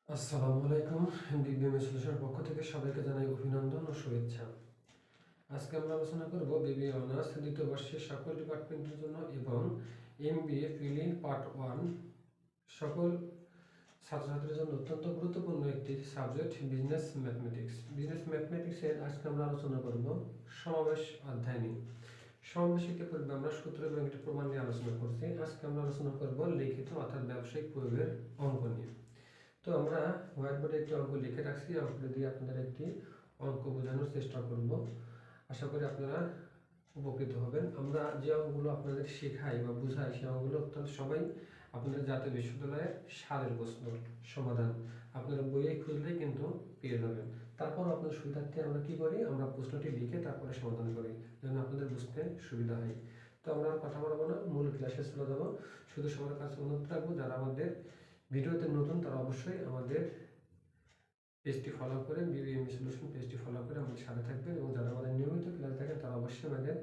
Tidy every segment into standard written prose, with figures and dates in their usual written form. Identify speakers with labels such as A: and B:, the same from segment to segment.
A: আসসালামু আলাইকুম। বিবিএম সলিউশনের পক্ষ থেকে সবাইকে জানাই অভিনন্দন ও শুভেচ্ছা। আজকে আমরা আলোচনা করব বিবিএ অনার্স দ্বিতীয় বর্ষের সকল ডিপার্টমেন্টের জন্য এবং এমবিএ প্রিলি পার্ট 1 সকল ছাত্রছাত্রীদের জন্য অত্যন্ত গুরুত্বপূর্ণ একটি সাবজেক্ট বিজনেস ম্যাথমেটিক্স। বিজনেস ম্যাথমেটিক্সের আজকে আমরা আলোচনা করব সমাবেশ অধ্যায় নিয়ে। সমাবেশ শিখতে পূর্বে আমরা সূত্র এবং একটি প্রমাণ নিয়ে আলোচনা করছি। আজকে আমরা আলোচনা করব লিখিত অর্থাৎ ব্যবসায়িক প্রয়োগের অঙ্ক নিয়ে। তো আমরা হোয়াইট বোর্ডে একটি অঙ্ক লিখে রাখছি। অঙ্কটা দিয়ে আপনাদের একটি অঙ্ক বোঝানোর চেষ্টা করব। আশা করি আপনারা উপকৃত হবেন। আমরা যে অঙ্কগুলো আপনাদের শেখাই বা বুঝাই সেই অঙ্কগুলো অত্যন্ত সবাই আপনাদের জাতীয় বিশ্ববিদ্যালয়ের সারের প্রশ্ন সমাধান আপনারা বইয়ে খুঁজলেই কিন্তু পেয়ে যাবেন। তারপর আপনাদের সুবিধার্থে আমরা কি করি, আমরা প্রশ্নটি লিখে তারপরে সমাধান করি যেন আপনাদের বুঝতে সুবিধা হয়। তো আমরা কথা বলবো না, মূল ক্লাসে চলে যাবো। শুধু সবার কাছে অনুরোধ রাখবো, যারা আমাদের ভিডিওতে নতুন তারা অবশ্যই আমাদের পেজটি ফলো করে বিবিএম সলিউশন পেজটি ফলো করে আমাদের সাথে থাকবেন, এবং যারা আমাদের নিয়মিত ক্লাস দেখেন তারা অবশ্যই আমাদের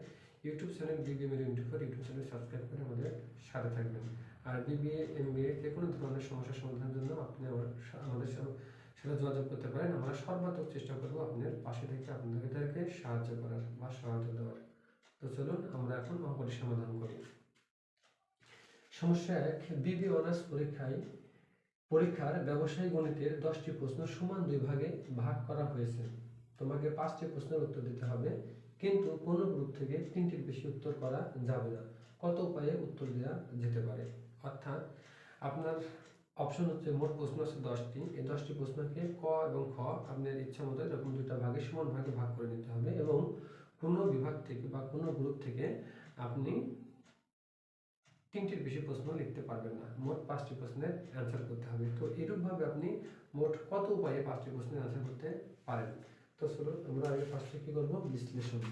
A: YouTube channel BBM YouTube channel subscribe করে আমাদের সাথে থাকবেন। আর বিবিএ এমবিএ যে কোনো ধরনের সমস্যার সমাধানের জন্য আপনি আমাদের সাথে যোগাযোগ করতে পারেন। আমরা সর্বাত্মক চেষ্টা করবো আপনার পাশে থেকে আপনাদেরকে সাহায্য করার বা সহায়তা দেওয়ার। তো চলুন আমরা এখন অঙ্কটি সমাধান করি। সমস্যা 1, বিবিএ অনার্স পরীক্ষার ব্যবসায়িক গণিতের 10টি প্রশ্ন সমান 2 ভাগে ভাগ করা হয়েছে। তোমাকে 5টি প্রশ্নের উত্তর দিতে হবে, কিন্তু কোনো গ্রুপ থেকে 3টির বেশি উত্তর করা যাবে না। কত উপায়ে উত্তর দেওয়া যেতে পারে? অর্থাৎ আপনার অপশন হচ্ছে মোট প্রশ্ন আছে 10টি। এই 10টি প্রশ্নকে ক এবং খ আপনার ইচ্ছা মতো এরকম দুইটা ভাগে সমান ভাগে ভাগ করে নিতে হবে, এবং কোনো বিভাগ থেকে বা কোনো গ্রুপ থেকে আপনি 3টির বেশি প্রশ্ন লিখতে পারবেন না। মোট 5টি প্রশ্নের অ্যান্সার করতে হবে। তো এরূপভাবে আপনি মোট কত উপায়ে 5টি প্রশ্নের অ্যান্সার করতে পারেন? তো চলুন আমরা আগে ফার্স্টে কী করবো, বিশ্লেষণ।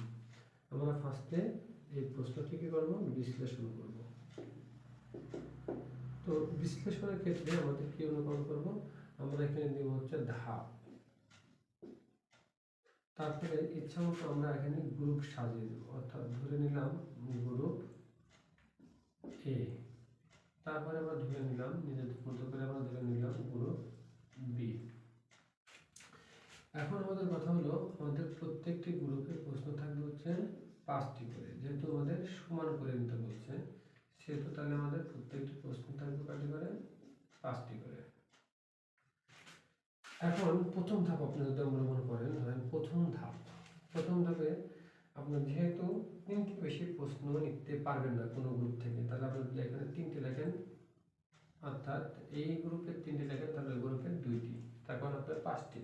A: আমরা ফার্স্টে এই প্রশ্নটি কী করবো, বিশ্লেষণ করব। তো বিশ্লেষণের ক্ষেত্রে আমাদের কী অনুকরণ করব, আমরা এখানে দেব হচ্ছে ধাপ। তারপরে ইচ্ছা মতো আমরা এখানে গ্রুপ সাজিয়ে দেব, অর্থাৎ ধরে নিলাম গ্রুপ এ। তারপরে আমরা ধরে নিলাম নিজেদের মতো করে আমরা ধরে নিলাম গ্রুপ বি। এখন আমাদের কথা হলো, আমাদের প্রত্যেকটি গ্রুপের প্রশ্ন থাকবে হচ্ছে 5টি করে। যেহেতু আমাদের সমান করে নিতে বলছে, সেহেতু তাহলে আমাদের প্রত্যেকটি প্রশ্ন থাকবে কয়টি করে, 5টি করে। এখন প্রথম ধাপ আপনি যদি অবলম্বন করেন, ধরেন প্রথম ধাপে আপনার যেহেতু 3টি বেশি প্রশ্ন লিখতে পারবেন না কোনো গ্রুপ থেকে, তাহলে আপনি যদি এখানে 3টি লেখেন, অর্থাৎ এই গ্রুপের 3টি লেখেন, তাহলে ওই গ্রুপের 2টি, তারপর আপনার 5টি।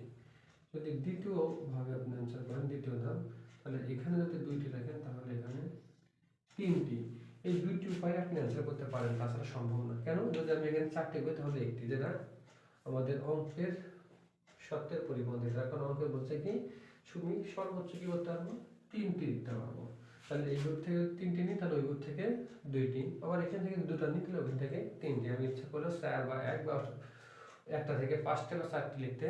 A: যদি দ্বিতীয়ভাবে আপনি অ্যান্সার করেন, দ্বিতীয় ধাপ, তাহলে এখানে যদি 2টি লেখেন তাহলে এখানে 3টি। এই 2টি উপায়ে আপনি অ্যান্সার করতে পারেন, তাছাড়া সম্ভব না। কেন? যদি আমি এখানে 4টি করি তাহলে 1টি, যেটা আমাদের অঙ্কের সত্যের পরিপন্থী। এখন অঙ্কে বলছে কি, তুমি সর্বোচ্চ কি করতে পারবো, 3টি দিতে পারবো। তাহলে এই গ্রুপ থেকে 3টি নিই, তাহলে ওই গ্রুপ থেকে 2টি, আবার এখান থেকে 2টা নিই, তাহলে ওখান থেকে 3টি। আমি ইচ্ছা করলে 4 বা 1 বা 1টা থেকে 5টা বা 4টি লিখতে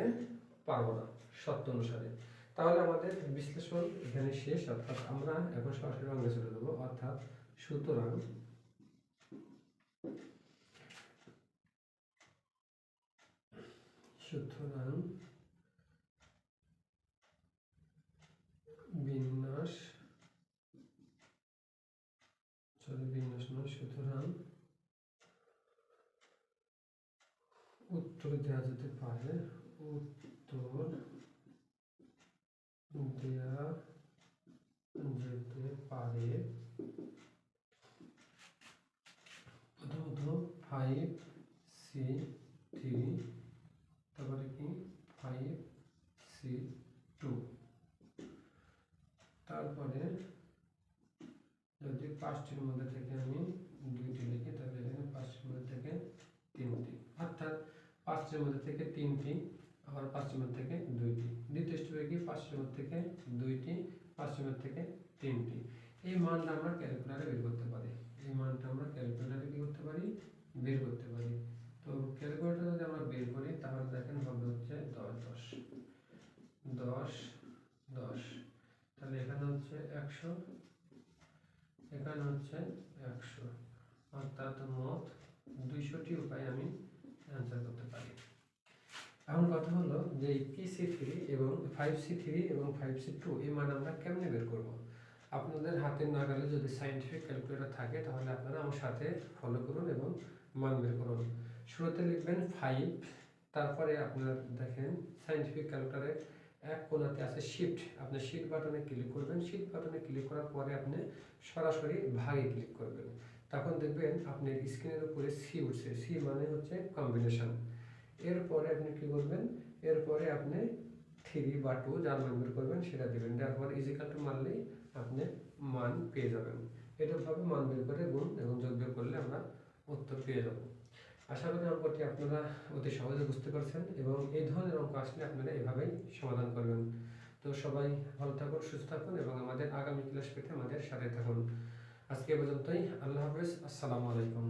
A: পারবো না সত্য অনুসারে। তাহলে আমাদের বিশ্লেষণ এখানে শেষ, অর্থাৎ আমরা এখন সরাসরি অঙ্গে চলে যাবো। অর্থাৎ সুতরাং বিন্যাস নয়, সুতরাং উত্তর দেওয়া যেতে পারে, প্রথমত 5C3, তারপরে কি 5C2, তারপরে যদি 5টির মধ্যে থেকে আমি 2টি লিখি, তাহলে এখানে 5টির মধ্যে থেকে 3টি, অর্থাৎ 5টির মধ্যে থেকে 3টি, আবার 5টির মধ্যে থেকে 2টি। দ্বিতীয় স্টেপে কি, 5টির মধ্যে থেকে 2টি, 5টির মধ্যে থেকে 3টি। এই মানটা আমরা ক্যালকুলেটরে বের করতে পারি। তো ক্যালকুলেটর যদি আমরা বের করি, তাহলে দেখেন হবে হচ্ছে 10 10, তাহলে এখানে হচ্ছে 100, এখানে হচ্ছে 100, অর্থাৎ মোট 200টি উপায়ে আমি অ্যান্সার করতে পারি। এখন কথা হলো যে এই PC3 এবং 5C3 এবং 5C2 এই মান আমরা কেমনে বের করব। আপনাদের হাতের নাগালে যদি সায়েন্টিফিক ক্যালকুলেটর থাকে তাহলে আপনারা আমার সাথে ফলো করুন এবং মান বের করুন। শুরুতে লিখবেন 5, তারপরে আপনার দেখেন সায়েন্টিফিক ক্যালকুলেটরে এক কোণাতে আছে শিফট, আপনি শিফট বাটনে ক্লিক করবেন। শিফট বাটনে ক্লিক করার পরে আপনি সরাসরি ভাগে ক্লিক করবেন। তখন দেখবেন আপনার স্ক্রিনের উপরে সি উঠছে, সি মানে হচ্ছে কম্বিনেশন। এরপরে আপনি কি করবেন, এরপরে আপনি 3 বা 2 যার মান বের করবেন সেটা দেবেন, দেওয়ার পর ইজিক্যাল টু মারলেই আপনি মান পেয়ে যাবেন। এটাভাবে মান বের করে গুণ এবং যোগ বিয়োগ করলে আমরা উত্তর পেয়ে যাব। আশা করি অঙ্কটি আপনারা অতি সহজে বুঝতে পারছেন এবং এই ধরনের অঙ্ক আসলে আপনারা এভাবেই সমাধান করবেন। তো সবাই ভালো থাকুন, সুস্থ থাকুন এবং আমাদের আগামী ক্লাস পেতে আমাদের সাথে থাকুন। আজকে এ পর্যন্তই। আল্লাহ হাফেজ। আসসালামু আলাইকুম।